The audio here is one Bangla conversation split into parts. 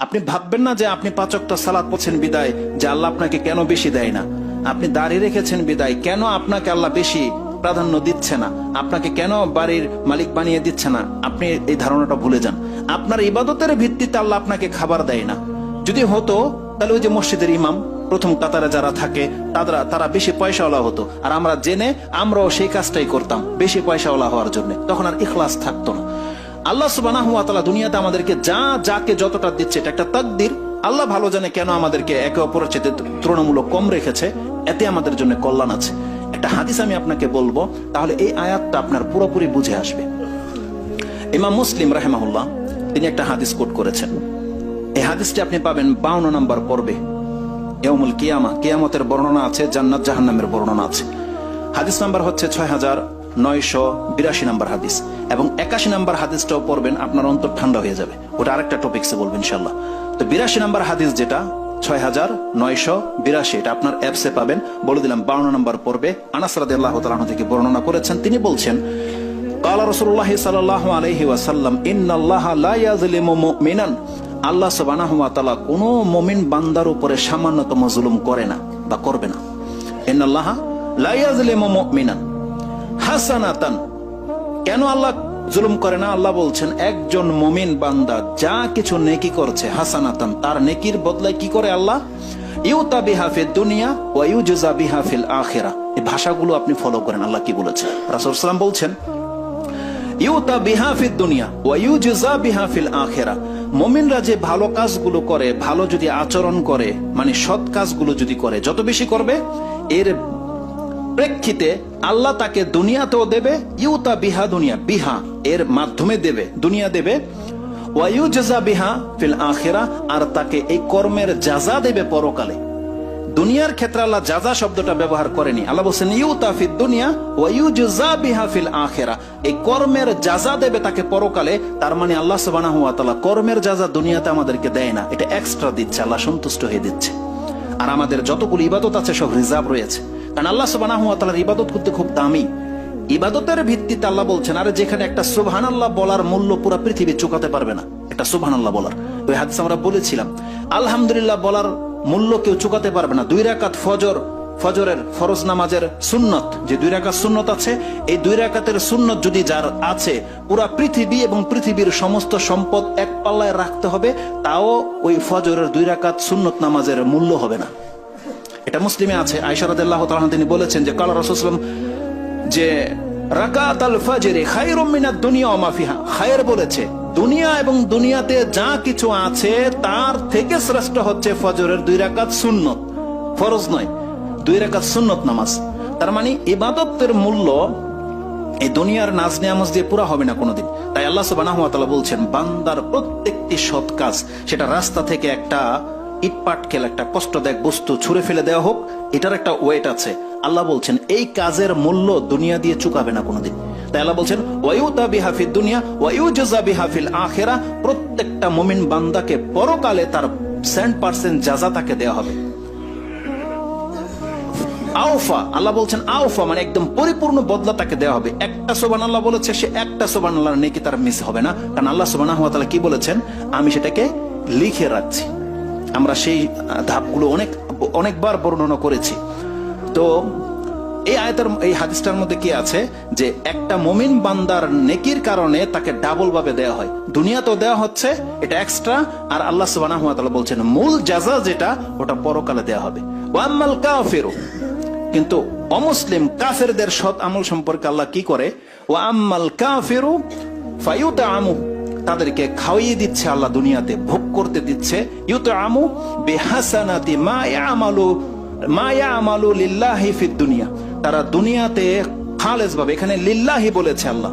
আপনি ভাববেন না যে আপনি 5 ওয়াক্ত সালাত পড়ছেন বিদায় যে আল্লাহ আপনাকে কেন বেশি দেয় না, আপনি দাঁড়িয়ে রেখেছেন বিদায় কেন আপনাকে আল্লাহ বেশি প্রাধান্য দিচ্ছে না, আপনাকে কেন বাড়ির মালিক বানিয়ে দিচ্ছে না। আপনি এই ধারণাটা ভুলে যান। আপনার ইবাদতের ভিত্তিতে আল্লাহ আপনাকে খাবার দেয় না। যদি হতো তাহলে ওই যে মসজিদের ইমাম প্রথম কাতারে যারা থাকে তারা বেশি পয়সাওয়ালা হতো, আর আমরা জেনে আমরাও সেই কাজটাই করতাম বেশি পয়সাওয়ালা হওয়ার জন্য, তখন আর ইখলাস থাকতো না। আল্লাহ সুবহানাহু ওয়া তাআলা দুনিয়াতে আমাদেরকে যাকে যতটা দিচ্ছে এটা একটা তাকদীর। আল্লাহ ভালো জানে কেন আমাদেরকে একে অপরের চেয়ে তুলনামূলক কম রেখেছে, এতে আমাদের জন্য কল্যাণ আছে। একটা হাদিস আমি আপনাকে বলবো, তাহলে এই আয়াতটা আপনার পুরোপুরি বুঝে আসবে। ইমাম মুসলিম রাহিমাহুল্লাহ তিনি একটা হাদিস কোট করেছেন। এই হাদিসটি আপনি পাবেন 52 নম্বর পর্বে, ইয়াউমুল কিয়ামা, কিয়ামতের বর্ণনা আছে, জান্নাত জাহান্নামের বর্ণনা আছে। হাদিস নাম্বার হচ্ছে 6982 নম্বর হাদিস, এবং 81 নম্বর হাদিসটাও পড়বেন, আপনার অন্তর ঠান্ডা হয়ে যাবে। ওটা আরেকটা টপিকসে বলবেন ইনশাআল্লাহ। তো 82 নম্বর হাদিস যেটা 6982, এটা আপনার অ্যাপসে পাবেন, বলে দিলাম 52 নম্বর পর্বে। আনাস রাদিয়াল্লাহু তাআলা আনহু থেকে বর্ণনা করেছেন, তিনি বলছেন ক্বালা রাসূলুল্লাহ সাল্লাল্লাহু আলাইহি ওয়াসাল্লাম ইন্নাল্লাহা লা ইয়াযলিমু মুমিনান, আল্লাহ সুবহানাহু ওয়া তাআলা কোন মুমিন বান্দার উপরে সামান্যতম জুলুম করে না বা করবে না। ইন্নাল্লাহা লা ইয়াযলিমু মুমিনান হাসানাতান, কেন আল্লাহ জুলুম করে না? আল্লাহ বলছেন একজন মুমিন বান্দা যা কিছু নেকি করছে, হাসানাতান, তার নেকির বদলায় কি করে আল্লাহ? ইউতা বিহা ফিদ দুনিয়া ওয়া ইউজা বিহা ফিল আখিরা। এই ভাষাগুলো আপনি ফলো করেন, আল্লাহ কি বলেছে। রাসূল সাল্লাল্লাহু আলাইহি ওয়াসাল্লাম বলছেন ইউতা বিহা ফিদ দুনিয়া ওয়া ইউজা বিহা ফিল আখিরা। মুমিনরা যে ভালো কাজগুলো করে, ভালো যদি আচরণ করে, মানে সৎ কাজগুলো যদি করে, যত বেশি করবে এর প্রেক্ষিতে আল্লাহ তাকে দুনিয়াতেও দেবে, ইউতা বিহা দুনিয়া, বিহা এর মাধ্যমে দেবে, দুনিয়া দেবে, ওয়া ইউজা বিহা ফিল আখিরা, আর তাকে এই কর্মের জাযা দেবে পরকালে। দুনিয়ার ক্ষেত্রে আল্লাহ জাযা শব্দটা ব্যবহার করেনি, আল্লাহ বলেন ইউতা ফিদ দুনিয়া ওয়া ইউজা বিহা ফিল আখিরা, এই কর্মের জাযা দেবে তাকে পরকালে। তার মানে আল্লাহ সুবহানাহু ওয়া তাআলা কর্মের জাযা দুনিয়াতে আমাদেরকে দেয় না, এটা এক্সট্রা দিচ্ছে, আল্লাহ সন্তুষ্ট হয়ে দিচ্ছে। আর আমাদের যতগুলো ইবাদত আছে সব রিজার্ভ রয়েছে, কারণ আল্লাহ সুবহানাহু ওয়া তাআলার ইবাদত করতে খুব দামি। ইবাদতের ভিত্তিতে আল্লাহ বলছেন, আরে যেখানে একটা সুবহানাল্লাহ বলার মূল্য পুরো পৃথিবী চুকাতে পারবে না, একটা সুবহানাল্লাহ বলার, ওই হাদিস আমরা বলেছিলাম, আলহামদুলিল্লাহ বলার মূল্য কেউ চুকাতে পারবে না। 2 রাকাত ফজরের ফরজ নামাজের সুন্নত, যে 2 রাকাত সুন্নত আছে, এই 2 রাকাতের সুন্নত যদি যার আছে, পুরা পৃথিবী এবং পৃথিবীর সমস্ত সম্পদ এক পাল্লায় রাখতে হবে, তাও ওই ফজরের 2 রাকাত সুন্নত নামাজের মূল্য হবে না। এটা মুসলিমে আছে। আয়েশা রাদিয়াল্লাহু তাআলা তিনি বলেছেন যে কাল রাসূল সাল্লাল্লাহু আলাইহি ওয়াসাল্লাম যে রাকাতুল ফজর খায়রুম মিনাদ দুনিয়া ওয়া মা ফিহা, খায়ের বলেছে দুনিয়া এবং দুনিয়াতে যা কিছু আছে তার থেকে শ্রেষ্ঠ হচ্ছে ফজরের 2 রাকাত সুন্নত, ফরজ নয়, 2 রাকাত সুন্নত নামাজ। তার মানে ইবাদতের মূল্য এই দুনিয়ার নাজ নিয়ামত দিয়ে পুরা হবে না কোনোদিন। তাই আল্লাহ সুবহানাহু ওয়া তাআলা বলছেন বান্দার প্রত্যেকটি সৎ কাজ, সেটা রাস্তা থেকে একটা ইটপাটকেল, একটা কষ্টদায়ক বস্তু ছুঁড়ে ফেলে দেওয়া হোক, এটার একটা ওয়েট আছে। আল্লাহ বলছেন এই কাজের মূল্য দুনিয়া দিয়ে চুকাবে না কোনোদিন। তাই আল্লাহ বলছেন ওয়ায়ুতা বিহা ফিদ দুনিয়া ওয়া ইউজা বিহা ফিল আখিরা, প্রত্যেকটা মুমিন বান্দাকে পরকালে তার 100% জাযা তাকে দেওয়া হবে। আওফা, আল্লাহ বলছেন আওফা মানে একদম পরিপূর্ণ বদলা তাকে দেওয়া হবে। একটা সুবহানাল্লাহ বলেছে, সে একটা সুবহানাল্লাহর নেকি তার মিস হবে না, কারণ আল্লাহ সুবহানাহু ওয়া তাআলা কি বলেছেন, আমি সেটাকে লিখে রাখছি। আমরা সেই ধাপগুলো অনেকবার বর্ণনা করেছি। তো এই আয়াতের এই হাদিসটার মধ্যে কি আছে যে একটা মুমিন বান্দার নেকির কারণে তাকে ডাবল ভাবে দেওয়া হয়, দুনিয়াতেও দেওয়া হচ্ছে, এটা এক্সট্রা, আর আল্লাহ সুবহানাহু ওয়া তাআলা বলছেন মূল জাযা যেটা ওটা পরকালে দেওয়া হবে। ওয়া আম্মাল কাফিরু, কিন্তু অমুসলিম কাফেরদের সৎ আমল সম্পর্কে আল্লাহ কি করে, ওয়া আম্মাল কাফিরু ফায়ুতআমু, তাদেরকে খাওয়িয়ে দিচ্ছে আল্লাহ দুনিয়াতে, ভোগ করতে দিচ্ছে, ইউতআমু বিহাসানাতি মা ইয়ামালু লিল্লাহি ফিদ দুনিয়া, তারা দুনিয়াতে খালেস ভাবে, এখানে লিল্লাহি বলেছে আল্লাহ,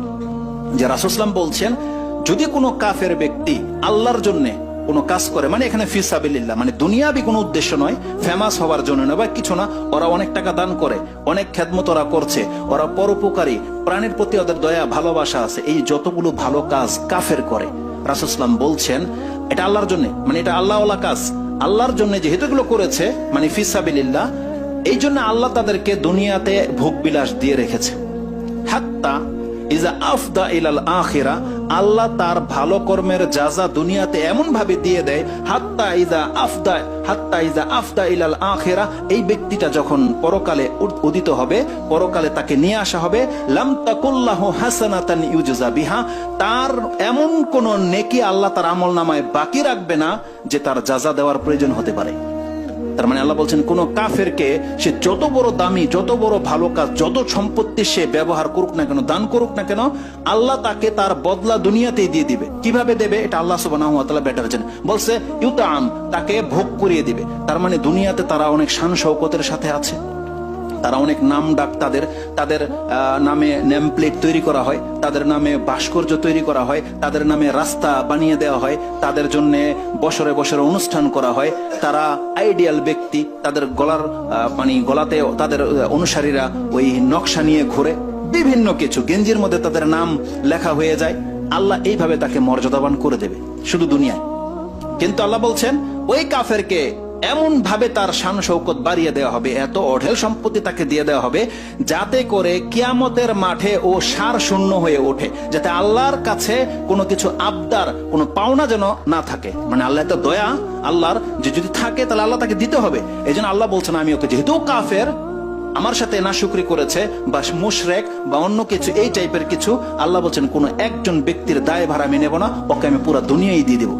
যে রাসূল সাল্লাল্লাহু আলাইহি ওয়াসাল্লাম বলছেন যদি কোনো কাফের ব্যক্তি আল্লাহর জন্য কোনো কাজ করে, মানে এখানে ফি সাবিলিল্লাহ, মানে দুনিয়াবি কোনো উদ্দেশ্য নয়, ফেমাস হওয়ার জন্য নয় বা কিছু না, ওরা অনেক টাকা দান করে, অনেক খেদমত ওরা করছে, ওরা পরোপকারী, প্রাণের প্রতি ওদের দয়া ভালোবাসা আছে, এই যতগুলো ভালো কাজ কাফের করে, রাসূল সাল্লাল্লাহু আলাইহি ওয়াসাল্লাম বলছেন এটা আল্লাহর জন্য, মানে এটা আল্লাহওয়ালা কাজ, আল্লাহর জন্য যেহেতু এগুলো করেছে, মানে ফি সাবিলিল্লাহ, এই জন্য আল্লাহ তাদেরকে দুনিয়াতে ভোগ বিলাস দিয়ে রেখেছে। হাত্তা ইজা আফদা ইলাল আখিরা, আল্লাহ তার ভালো কর্মের যাজা দুনিয়াতে এমন ভাবে দিয়ে দেয়, হাত্তা ইজা আফদা ইলাল আখিরা, এই ব্যক্তিটা যখন পরকালে উদিত হবে, পরকালে তাকে নিয়ে আসা হবে, লাম তাকুল্লাহু হাসানাতান ইউজজা বিহা, তার এমন কোন নেকি আল্লাহ তার আমলনামায় বাকি রাখবে না যে তার যাজা দেওয়ার প্রয়োজন হতে পারে। তার মানে আল্লাহ বলছেন, কোন কাফেরকে সে যত বড় দামি, যত বড় ভালো কাজ, যত সম্পত্তি সে ব্যবহার করুক না কেন, দান করুক না কেন, আল্লাহ তাকে তার বদলা দুনিয়াতেই দিয়ে দিবে। কিভাবে দেবে এটা আল্লাহ সুবহানাহু ওয়া তাআলা বেটার জানেন। বলছে ইউতাআম, তাকে ভোগ করিয়ে দিবে। তার মানে দুনিয়াতে তারা অনেক শান শৌকতের সাথে আছে, তারা অনেক নাম ডাক, তাদের নামে নেম প্লেট তৈরি করা হয়, তাদের নামে ভাস্কর্য তৈরি করা হয়, তাদের নামে রাস্তা বানিয়ে দেওয়া হয়, তাদের জন্য বছরে বছরে অনুষ্ঠান করা হয়। তারা আইডিয়াল ব্যক্তি, তাদের গলাতে তাদের অনুসারীরা ওই নকশা নিয়ে ঘুরে, বিভিন্ন কিছু গেঞ্জির মধ্যে তাদের নাম লেখা হয়ে যায়। আল্লাহ এইভাবে তাকে মর্যাদাবান করে দেবে শুধু দুনিয়ায়। কিন্তু আল্লাহ বলছেন ওই কাফেরকে এমন ভাবে তার শান শৌকত বাড়িয়ে দেওয়া হবে, এত অঢেল সম্পত্তি তাকে দিয়ে দেওয়া হবে, যাতে করে কিয়ামতের মাঠে ও সার শূন্য হয়ে ওঠে, যাতে আল্লাহর কাছে কোনো কিছু আবদার, কোনো পাওনা যেন না থাকে। মানে আল্লাহ তো দয়া আল্লাহর, যে যদি থাকে তাহলে আল্লাহ তাকে দিতে হবে। এই জন্য আল্লাহ বলছেন, আমি ওকে, যেহেতু কাফের, আমার সাথে নাশুকরি করেছে বা মুশরিক বা অন্য কিছু এই টাইপের কিছু, আল্লাহ বলছেন কোন একজন ব্যক্তির দায় ভার আমি নেব না, ওকে আমি পুরো দুনিয়াই দিয়ে দেবো।